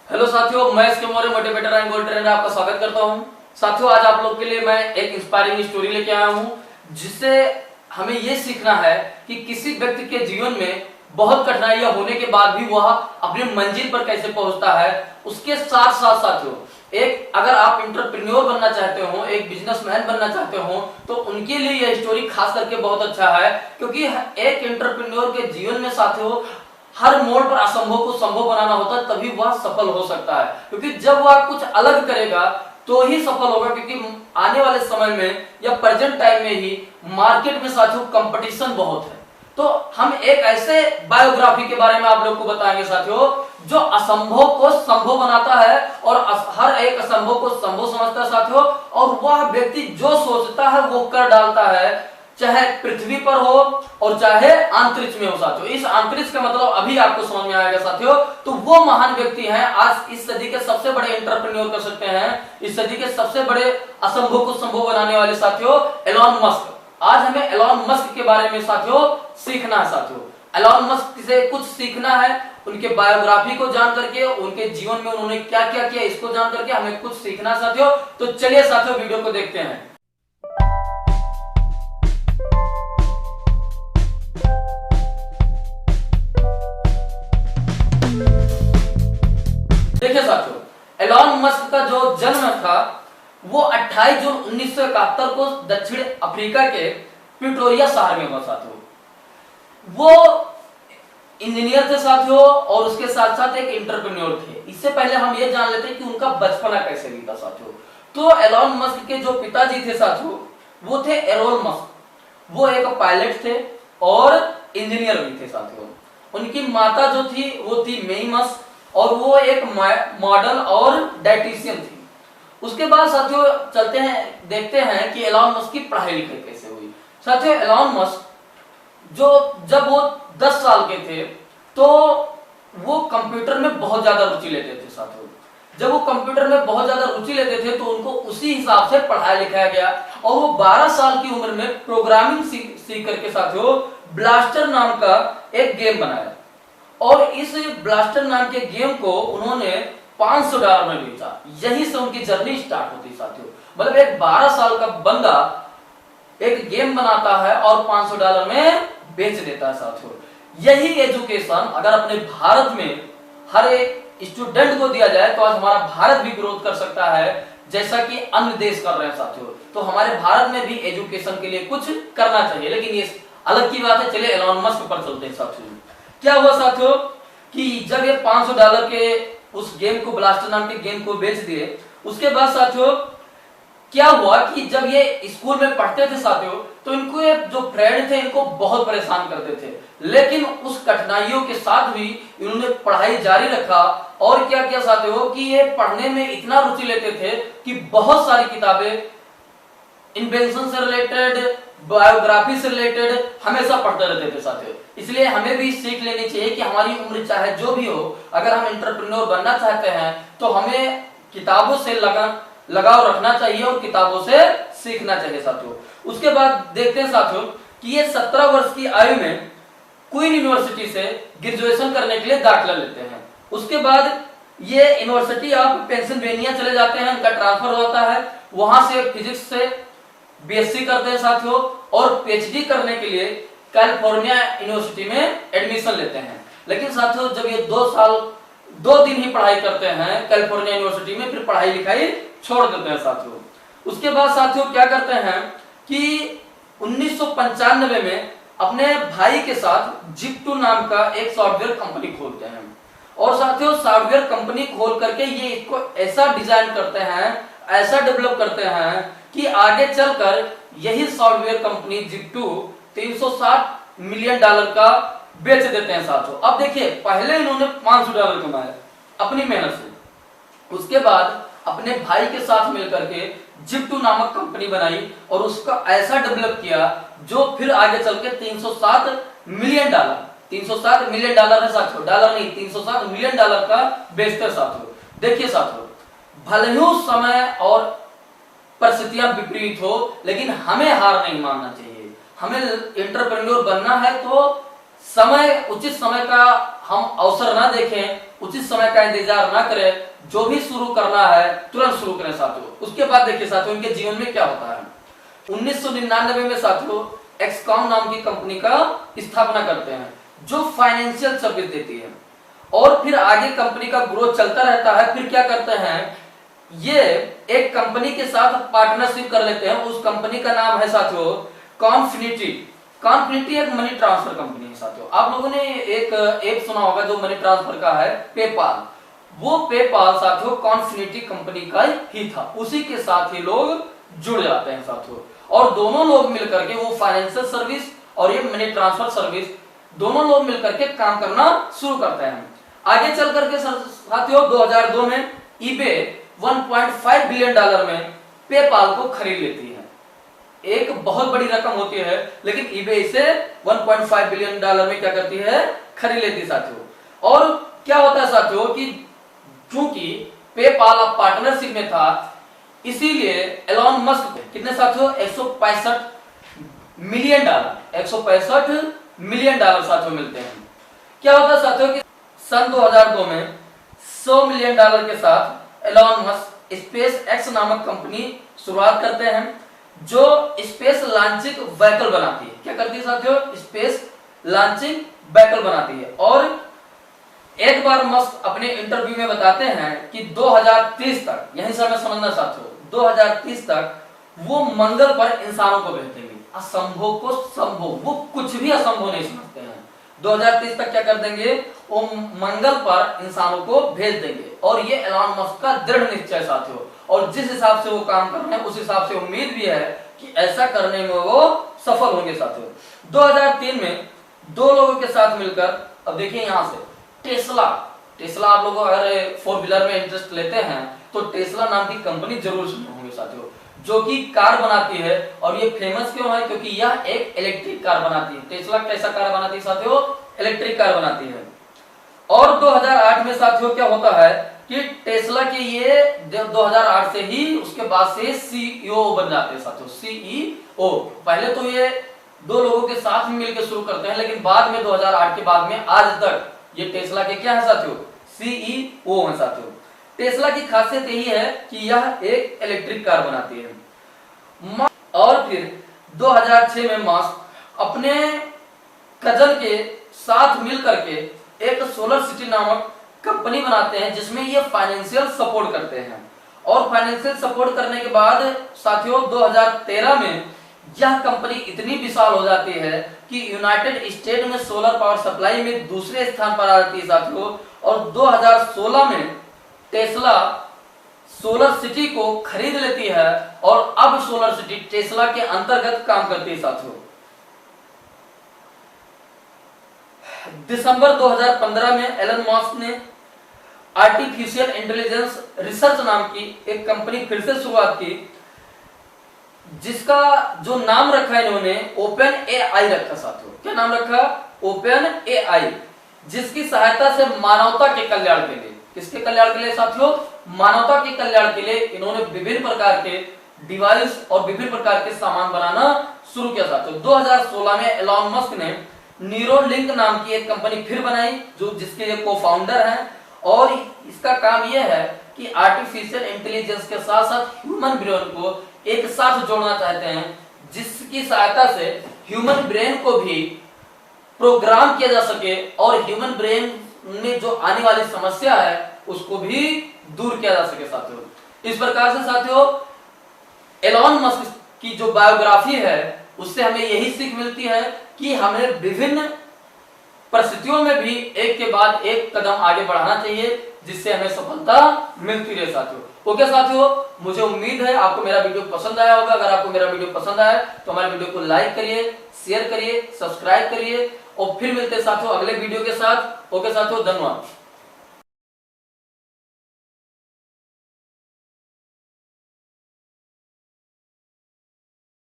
Hello साथियों, मैं इसके मोरे मोटिवेटर एंड गोल ट्रेनर आपका स्वागत करता हूं। साथियों, आज आप लोग के लिए मैं एक इंस्पायरिंग स्टोरी लेके आया हूं, जिससे हमें ये सीखना है कि किसी व्यक्ति के जीवन में बहुत कठिनाइयां होने के बाद भी वह अपनी मंजिल पर कैसे पहुंचता है। उसके साथ साथ साथियों, एक अगर आप एंटरप्रेन्योर बनना चाहते हो, एक बिजनेसमैन बनना चाहते हो, तो उनके लिए यह स्टोरी खास करके बहुत अच्छा है, क्योंकि एक एंटरप्रेन्योर के जीवन में साथियों हर मोड़ पर असंभव को संभव बनाना होता है, तभी वह सफल हो सकता है। क्योंकि जब वह कुछ अलग करेगा तो ही सफल होगा, क्योंकि आने वाले समय में या प्रेजेंट टाइम में ही मार्केट में साथियों कंपटीशन बहुत है। तो हम एक ऐसे बायोग्राफी के बारे में आप लोग को बताएंगे साथियों, जो असंभव को संभव बनाता है और हर एक असंभव को संभव समझता है साथियों, और वह व्यक्ति जो सोचता है वो कर डालता है, चाहे पृथ्वी पर हो और चाहे अंतरिक्ष में हो साथियों। इस अंतरिक्ष का मतलब अभी आपको समझ में आएगा साथियों। तो वो महान व्यक्ति हैं, आज इस सदी के सबसे बड़े एंटरप्रेन्योर कर सकते हैं, इस सदी के सबसे बड़े असंभव को संभव बनाने वाले साथियों, एलॉन मस्क। आज हमें एलॉन मस्क के बारे में साथियों सीखना है साथियों। एलॉन मस्क से कुछ सीखना है, उनके बायोग्राफी को जान करके, उनके जीवन में उन्होंने क्या क्या किया इसको जान करके हमें कुछ सीखना है साथियों। तो चलिए साथियों, वीडियो को देखते हैं। देखिए साथियों, एलॉन मस्क का जो जन्म था वो 28 जून 1971 को दक्षिण अफ्रीका के प्रिटोरिया शहर में हुआ साथियों। वो इंजीनियर थे साथियों, और उसके साथ साथ एक एंटरप्रेन्योर थे। इससे पहले हम ये जान लेते हैं कि उनका बचपना कैसे बीता साथियों। तो एलॉन मस्क के जो पिताजी थे साथियों, वो थे एरोल मस्क। वो एक पायलट थे और इंजीनियर भी थे साथियों। उनकी माता जो थी वो थी मेई मस्क, और वो एक मॉडल और डाइटिशियन थी। उसके बाद साथियों चलते हैं, देखते हैं कि एलॉन मस्क की पढ़ाई लिखाई कैसे हुई। साथियों, एलॉन मस्क जब वो 10 साल के थे तो वो कंप्यूटर में बहुत ज्यादा रुचि लेते थे साथियों। जब वो कंप्यूटर में बहुत ज्यादा रुचि लेते थे तो उनको उसी हिसाब से पढ़ाया लिखाया गया, और वो 12 साल की उम्र में प्रोग्रामिंग सीख करके साथियों ब्लास्टर नाम का एक गेम बनाया, और इस ब्लास्टर नाम के गेम को उन्होंने $500 में बेचा। यहीं से उनकी जर्नी स्टार्ट होती साथियों। मतलब एक 12 साल का बंदा एक गेम बनाता है और $500 में बेच देता है साथियों। यही एजुकेशन अगर अपने भारत में हर एक स्टूडेंट को दिया जाए तो आज हमारा भारत भी ग्रोथ कर सकता है, जैसा कि अन्य देश कर रहे हैं साथियों। तो हमारे भारत में भी एजुकेशन के लिए कुछ करना चाहिए, लेकिन ये अलग की बात है। चलिए एलॉन मस्क पर चलते हैं साथियों। क्या हुआ साथियों कि जब ये $500 के उस गेम को, ब्लास्टर नाम के गेम को बेच दिए, उसके बाद साथियों क्या हुआ कि जब ये स्कूल में पढ़ते थे साथियों, तो इनको जो फ्रेंड थे इनको बहुत परेशान करते थे, लेकिन उस कठिनाइयों के साथ भी इन्होंने पढ़ाई जारी रखा। और क्या किया साथियों कि ये पढ़ने में इतना रुचि लेते थे कि बहुत सारी किताबें इन्वेंशन से रिलेटेड, बायोग्राफी से रिलेटेड हमेशा पढ़ते रहते थे साथियों। इसलिए हमें भी सीख लेनी चाहिए कि हमारी उम्र चाहे जो भी हो, अगर हम एंटरप्रेन्योर बनना चाहते हैं तो हमें किताबों से लगाव रखना चाहिए और किताबों से सीखना चाहिए साथियों। उसके बाद देखते हैं साथियों कि ये 17 वर्ष की आयु में क्वीन यूनिवर्सिटी से ग्रेजुएशन करने के लिए दाखिला लेते हैं। उसके बाद ये यूनिवर्सिटी ऑफ पेंसिल्वेनिया चले जाते हैं, उनका ट्रांसफर होता है। वहां से फिजिक्स से बीएससी करते हैं साथियों, और पीएचडी करने के लिए कैलिफोर्निया यूनिवर्सिटी में एडमिशन लेते हैं। लेकिन साथियों जब ये 2 दिन ही पढ़ाई करते हैं कैलिफोर्निया यूनिवर्सिटी में, फिर पढ़ाई लिखाई छोड़ देते हैं साथियों। उसके बाद साथियों क्या करते हैं कि 1995 में अपने भाई के साथ जिप्टू नाम का एक सॉफ्टवेयर कंपनी खोलते हैं, और साथियों सॉफ्टवेयर कंपनी खोल करके ये इसको ऐसा डिजाइन करते हैं, ऐसा डेवलप करते हैं कि आगे चलकर यही सॉफ्टवेयर कंपनी जिप्टू $360 मिलियन का बेच देते हैं साथियों। अब देखिए, पहले इन्होंने $500 कमाया अपनी मेहनत से, उसके बाद अपने भाई के साथ मिलकर के जिप्टू नामक कंपनी बनाई, और उसका ऐसा डेवलप किया जो फिर आगे चल के $360 मिलियन है साथियों, डॉलर नहीं, $360 मिलियन का बेचते साथियों। देखिए साथियों, भले ही समय और परिस्थितियां विपरीत हो, लेकिन हमें हार नहीं मानना चाहिए। हमें एंटरप्रेन्योर बनना है तो उचित समय का हम अवसर ना देखें, उचित समय का इंतजार ना करें, जो भी शुरू करना है तुरंत शुरू करें साथियों। उसके बाद देखिए साथियों उनके जीवन में क्या होता है। 1999 में साथियों एक्सकॉम नाम की कंपनी का स्थापना करते हैं जो फाइनेंशियल सर्विस देती है, और फिर आगे कंपनी का ग्रोथ चलता रहता है। फिर क्या करते हैं, ये एक कंपनी के साथ पार्टनरशिप कर लेते हैं। उस कंपनी का नाम है साथियों कॉन्फिनिटी। कॉन्फिनिटी एक मनी ट्रांसफर कंपनी है साथियों। आप लोगों ने एक ऐप सुना होगा जो मनी ट्रांसफर का है, पेपाल। वो पेपाल साथियों कॉन्फिनिटी कंपनी का ही था, उसी के साथ ही लोग जुड़ जाते हैं साथियों। और दोनों लोग मिलकर के, वो फाइनेंशियल सर्विस और ये मनी ट्रांसफर सर्विस, दोनों लोग मिलकर के काम करना शुरू करते हैं। आगे चल करके साथियों 2002 में ईबे 1.5 बिलियन डॉलर में पेपाल को खरीद लेती है। एक बहुत बड़ी रकम होती है, लेकिन ईबे इसे 1.5 बिलियन डॉलर में क्या करती है, खरीद लेती है साथियों। और क्या होता है साथियों कि चूंकि पेपाल अब पार्टनरशिप में था, इसीलिए एलॉन मस्क को कितने साथियों 165 मिलियन डॉलर 165 मिलियन डॉलर साथियों मिलते हैं। क्या होता है साथियों कि सन 2002 में 100 मिलियन डॉलर के साथ एलॉन मस्क स्पेस एक्स नामक कंपनी शुरुआत करते हैं जो स्पेस लॉन्चिंग व्हीकल बनाती है। क्या करती है साथियों, स्पेस लॉन्चिंग व्हीकल बनाती है। और एक बार मस्क अपने इंटरव्यू में बताते हैं कि 2030 तक, यही समय समझना साथियों, 2030 तक वो मंगल पर इंसानों को भेज देंगे। असंभव को संभव, वो कुछ भी असंभव नहीं समझते हैं। 2030 तक क्या कर देंगे, वो मंगल पर इंसानों को भेज देंगे। और ये एलॉन मस्क का दृढ़ निश्चय साथियों, और जिस हिसाब से वो काम कर रहे हैं उस हिसाब से उम्मीद भी है कि ऐसा करने में वो सफल होंगे साथियों। 2003 में दो लोगों के साथ मिलकर, अब देखिए यहां से टेस्ला आप लोग अगर 4 व्हीलर में इंटरेस्ट लेते हैं तो टेस्ला नाम की कंपनी जरूर सुने होंगे साथियों, जो कि कार बनाती है। और ये फेमस क्यों है, क्योंकि यह एक इलेक्ट्रिक कार बनाती है। टेस्ला कैसा कार बनाती है साथियों, इलेक्ट्रिक कार बनाती है। और 2008 में साथियों क्या होता है कि टेस्ला के ये 2008 से ही उसके बाद से सीईओ बन जाते हैं साथियों, सीईओ। पहले तो ये दो लोगों के साथ में मिलकर शुरू करते हैं, लेकिन बाद में 2008 के बाद में आज तक ये टेस्ला के क्या है साथियों, सीईओ हैं साथियों। टेस्ला की खासियत यही है कि यह एक इलेक्ट्रिक कार बनाती है। और फिर 2006 में मस्क अपने कजन के साथ मिलकर के एक सोलर सिटी नामक कंपनी बनाते हैं जिसमें ये फाइनेंशियल सपोर्ट करते हैं। और फाइनेंशियल सपोर्ट करने के बाद साथियों 2013 में यह कंपनी इतनी विशाल हो जाती है कि यूनाइटेड स्टेट में सोलर पावर सप्लाई में दूसरे स्थान पर आ जाती है साथियों। और 2016 में टेस्ला सोलर सिटी को खरीद लेती है और अब सोलर सिटी टेस्ला के अंतर्गत काम करती है साथियों। दिसंबर 2015 में एलन मस्क ने आर्टिफिशियल इंटेलिजेंस रिसर्च नाम की एक कंपनी फिर से शुरुआत की, जिसका जो नाम रखा इन्होंने ओपन एआई रखा साथियों। क्या नाम रखा, ओपन एआई, जिसकी सहायता से मानवता के कल्याण के लिए, किसके कल्याण के लिए साथियों, मानवता के कल्याण के लिए इन्होंने विभिन्न प्रकार के डिवाइस और विभिन्न प्रकार के सामान बनाना शुरू किया साथियों। 2016 में एलॉन मस्क ने न्यूरोलिंक नाम की एक कंपनी फिर बनाई, जो जिसके ये को-फाउंडर हैं। और इसका काम यह है कि आर्टिफिशियल इंटेलिजेंस के साथ साथ ह्यूमन ब्रेन को एक साथ जोड़ना चाहते हैं, जिसकी सहायता से ह्यूमन ब्रेन को भी प्रोग्राम किया जा सके और ह्यूमन ब्रेन में जो आने वाली समस्या है उसको भी दूर किया जा सके साथियों। इस प्रकार से साथियों एलॉन मस्क की जो बायोग्राफी है उससे हमें यही सीख मिलती है कि हमें विभिन्न परिस्थितियों में भी एक के बाद एक कदम आगे बढ़ाना चाहिए, जिससे हमें सफलता मिलती रहे साथियों। ओके साथियों, मुझे उम्मीद है आपको मेरा वीडियो पसंद आया होगा। अगर आपको मेरा वीडियो पसंद आया तो हमारे वीडियो को लाइक करिए, शेयर करिए, सब्सक्राइब करिए और फिर मिलते हैं साथियों अगले वीडियो के साथ। ओके साथियों, धन्यवाद।